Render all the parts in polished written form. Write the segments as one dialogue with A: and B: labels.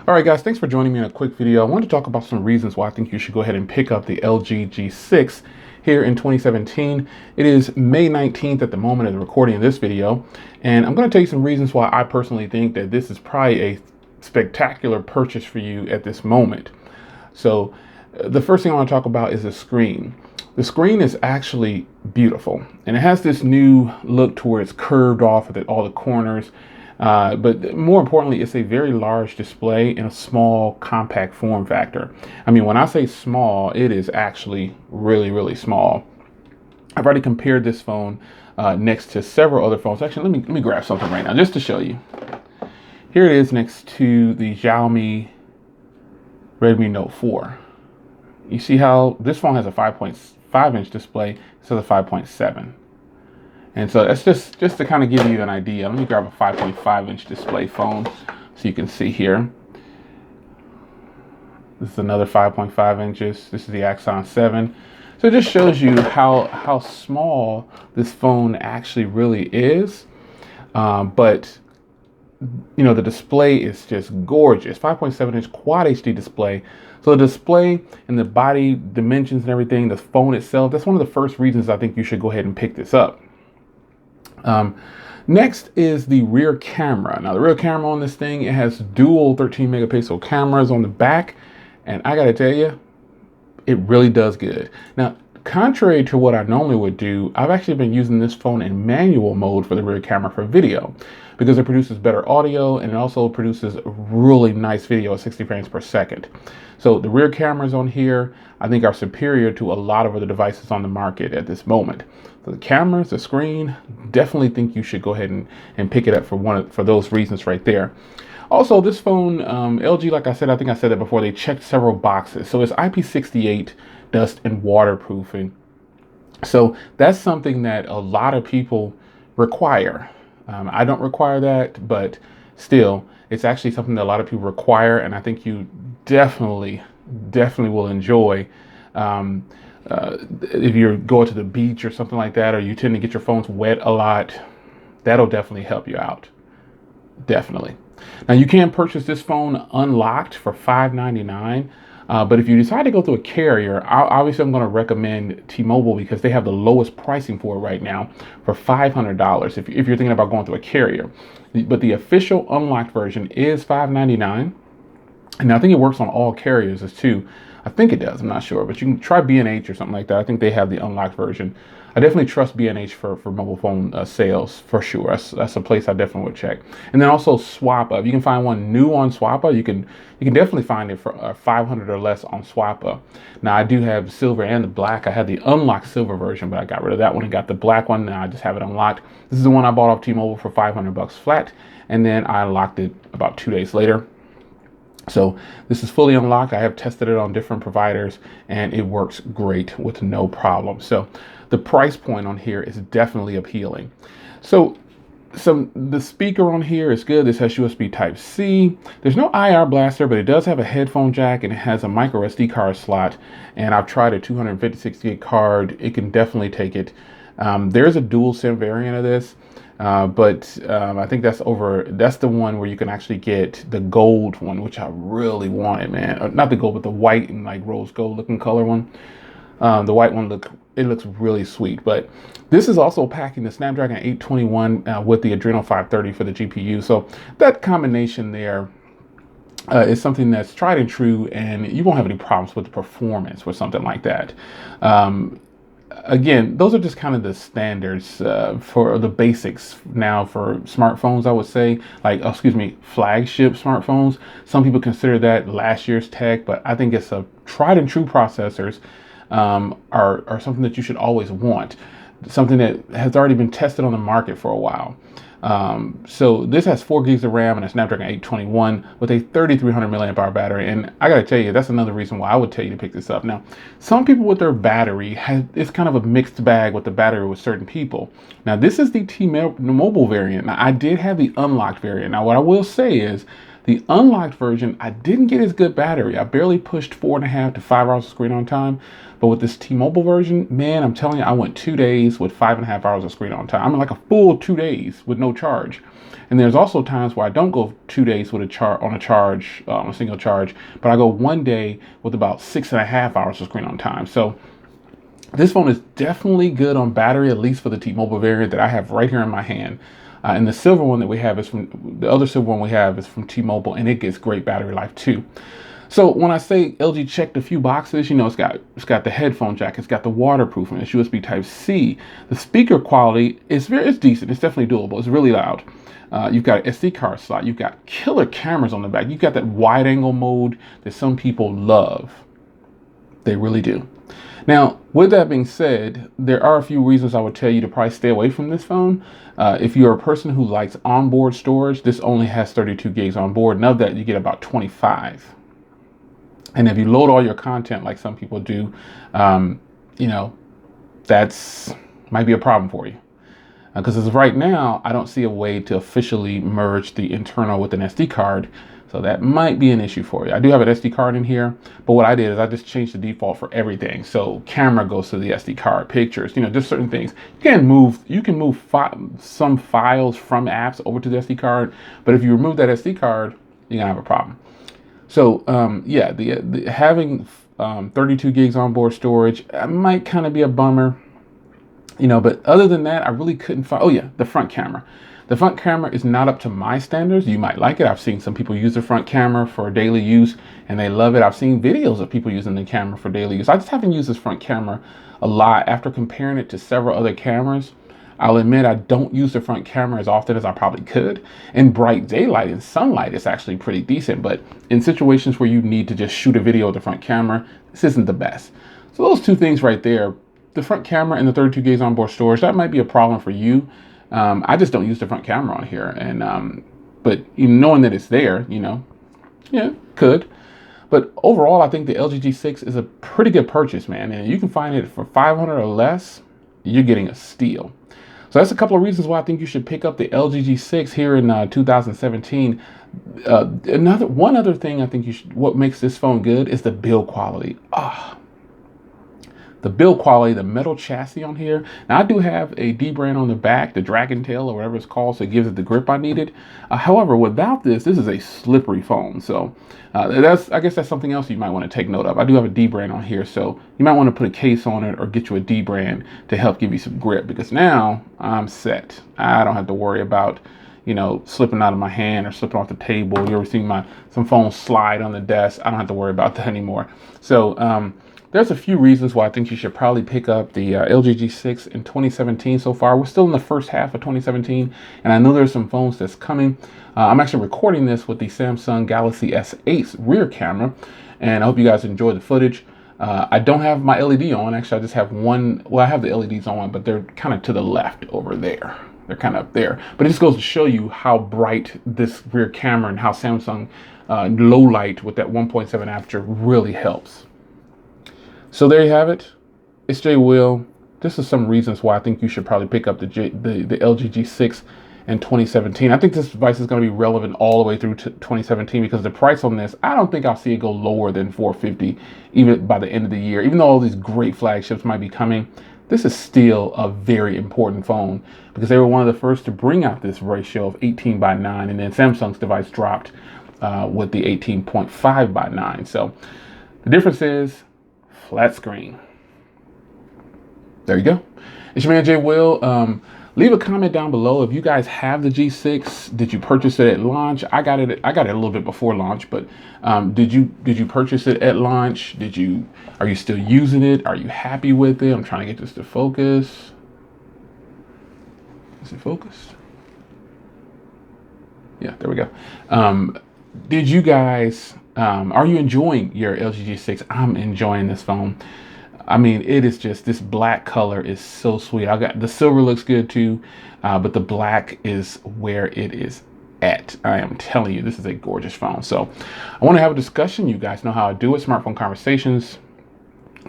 A: All right, guys, thanks for joining me in a quick video. I wanted to talk about some reasons why I think you should go ahead and pick up the LG G6 here in 2017. It is May 19th at the moment of the recording of this video, and I'm going to tell you some reasons why I personally think that this is probably a spectacular purchase for you at this moment. So the first thing I want to talk about is the screen. The screen is actually beautiful, and it has this new look to where it's curved off at all the corners. But more importantly, it's a very large display in a small, compact form factor. I mean, when I say small, it is actually really, really small. I've already compared this phone next to several other phones. Actually, let me grab something right now just to show you. Here it is next to the Xiaomi Redmi Note 4. You see how this phone has a 5.5-inch display, instead of 5.7. And so that's just to kind of give you an idea. Let me grab a 5.5-inch display phone so you can see here. This is another 5.5 inches. This is the Axon 7. So it just shows you how small this phone actually really is. But you know, the display is just gorgeous. 5.7-inch Quad HD display. So the display and the body dimensions and everything, the phone itself, that's one of the first reasons I think you should go ahead and pick this up. Next is the rear camera. Now the rear camera on this thing, it has dual 13 megapixel cameras on the back, and I gotta tell you, it really does good. Now, contrary to what I normally would do, I've actually been using this phone in manual mode for the rear camera for video, because it produces better audio and it also produces really nice video at 60 frames per second. So the rear cameras on here, I think, are superior to a lot of other devices on the market at this moment. So the cameras, the screen, definitely think you should go ahead and pick it up for those reasons right there. Also, this phone, LG, like I said, I think I said that before, they checked several boxes. So it's IP68, dust and waterproofing. So that's something that a lot of people require. I don't require that, but still, it's actually something that a lot of people require, and I think you definitely will enjoy. If you're going to the beach or something like that, or you tend to get your phones wet a lot, that'll definitely help you out. Definitely. Now you can purchase this phone unlocked for $599. But if you decide to go through a carrier, obviously I'm going to recommend T-Mobile because they have the lowest pricing for it right now for $500 if you're thinking about going through a carrier. But the official unlocked version is $599. And I think it works on all carriers as too. I think it does. I'm not sure, but you can try B&H or something like that. I think they have the unlocked version. I definitely trust B&H for mobile phone sales for sure. That's a place I definitely would check. And then also Swappa. If you can find one new on Swappa, you can definitely find it for $500 or less on Swappa. Now I do have silver and the black. I had the unlocked silver version, but I got rid of that one and got the black one. Now I just have it unlocked. This is the one I bought off T-Mobile for $500 flat, and then I unlocked it about 2 days later. So this is fully unlocked. I have tested it on different providers and it works great with no problem. So the price point on here is definitely appealing. So the speaker on here is good. This has USB Type-C. There's no IR blaster, but it does have a headphone jack and it has a micro SD card slot. And I've tried a 256 gig card. It can definitely take it. There's a dual SIM variant of this. But I think that's the one where you can actually get the gold one, which I really wanted, man. Not the gold, but the white and like rose gold looking color one. The white one looks really sweet. But this is also packing the Snapdragon 821 with the Adreno 530 for the GPU. So that combination there is something that's tried and true, and you won't have any problems with the performance with something like that. Again, those are just kind of the standards for the basics now for smartphones, I would say, like, flagship smartphones. Some people consider that last year's tech, but I think it's a tried and true processors are something that you should always want. Something that has already been tested on the market for a while. So this has 4 gigs of RAM and a Snapdragon 821 with a 3300 milliamp hour battery. And I gotta tell you, that's another reason why I would tell you to pick this up. Now, some people with their battery, it's kind of a mixed bag with the battery with certain people. Now, this is the T-Mobile variant. Now, I did have the unlocked variant. Now, what I will say is The unlocked version, I didn't get as good battery. I barely pushed 4.5 to 5 hours of screen on time. But with this T-Mobile version, man, I'm telling you, I went 2 days with 5.5 hours of screen on time. I mean, like a full 2 days with no charge. And there's also times where I don't go 2 days with a single charge, but I go 1 day with about 6.5 hours of screen on time. So this phone is definitely good on battery, at least for the T-Mobile variant that I have right here in my hand. And the silver one that we have is from the other silver one we have is from T-Mobile, and it gets great battery life too. So when I say LG checked a few boxes, you know, it's got the headphone jack, it's got the waterproofing, it's USB Type-C. The speaker quality is it's decent. It's definitely doable. It's really loud. You've got an SD card slot. You've got killer cameras on the back. You've got that wide angle mode that some people love. They really do. Now, with that being said, there are a few reasons I would tell you to probably stay away from this phone. If you're a person who likes onboard storage, this only has 32 gigs on board. And of that, you get about 25. And if you load all your content like some people do, you know, that's might be a problem for you. Because as of right now, I don't see a way to officially merge the internal with an SD card. So that might be an issue for you. I do have an SD card in here, but what I did is I just changed the default for everything. So camera goes to the SD card, pictures, you know, just certain things. You can move some files from apps over to the SD card, but if you remove that SD card, you're gonna have a problem. So yeah, having 32 gigs onboard storage might kind of be a bummer, you know, but other than that, I really couldn't find, oh yeah, the front camera. The front camera is not up to my standards. You might like it. I've seen some people use the front camera for daily use and they love it. I've seen videos of people using the camera for daily use. I just haven't used this front camera a lot. After comparing it to several other cameras, I'll admit I don't use the front camera as often as I probably could. In bright daylight and sunlight, it's actually pretty decent, but in situations where you need to just shoot a video with the front camera, this isn't the best. So those two things right there, the front camera and the 32 gigs onboard storage, that might be a problem for you. I just don't use the front camera on here, and but knowing that it's there, you know, yeah, could. But overall, I think the LG G6 is a pretty good purchase, man. And you can find it for $500 or less. You're getting a steal. So that's a couple of reasons why I think you should pick up the LG G6 here in 2017. One other thing I think what makes this phone good is the build quality. The build quality, the metal chassis on here. Now I do have a D brand on the back, the Dragon Tail or whatever it's called, so it gives it the grip I needed. However, without this is a slippery phone. So I guess that's something else you might want to take note of. I do have a D brand on here, so you might want to put a case on it or get you a D brand to help give you some grip, because now I'm set. I don't have to worry about, you know, slipping out of my hand or slipping off the table. You ever seen some phones slide on the desk? I don't have to worry about that anymore. So there's a few reasons why I think you should probably pick up the LG G6 in 2017 so far. We're still in the first half of 2017, and I know there's some phones that's coming. I'm actually recording this with the Samsung Galaxy S8's rear camera, and I hope you guys enjoy the footage. I don't have my LED on. Actually, I just have one. Well, I have the LEDs on, but they're kind of to the left over there. They're kind of up there. But it just goes to show you how bright this rear camera and how Samsung low light with that 1.7 aperture really helps. So there you have it. It's Jay Will. This is some reasons why I think you should probably pick up the LG G6 in 2017. I think this device is going to be relevant all the way through to 2017 because the price on this, I don't think I'll see it go lower than $450 even by the end of the year. Even though all these great flagships might be coming, this is still a very important phone because they were one of the first to bring out this ratio of 18:9, and then Samsung's device dropped with the 18.5:9. So the difference is flat screen. There you go. It's your man Jay Will. Leave a comment down below if you guys have the G6. Did you purchase it at launch? I got it a little bit before launch, but did you purchase it at launch? Are you still using it? Are you happy with it? I'm trying to get this to focus. Is it focused? Yeah, there we go. Did you guys are you enjoying your LG G6? I'm enjoying this phone. I mean, it is just, this black color is so sweet. The silver looks good too, but the black is where it is at. I am telling you, this is a gorgeous phone. So I want to have a discussion. You guys know how I do it, Smartphone Conversations.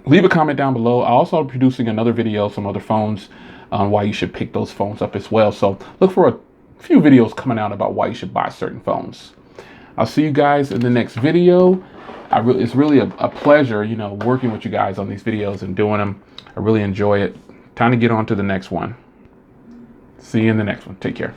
A: Leave a comment down below. I also am producing another video, some other phones, on why you should pick those phones up as well. So look for a few videos coming out about why you should buy certain phones. I'll see you guys in the next video. It's really a pleasure, you know, working with you guys on these videos and doing them. I really enjoy it. Time to get on to the next one. See you in the next one. Take care.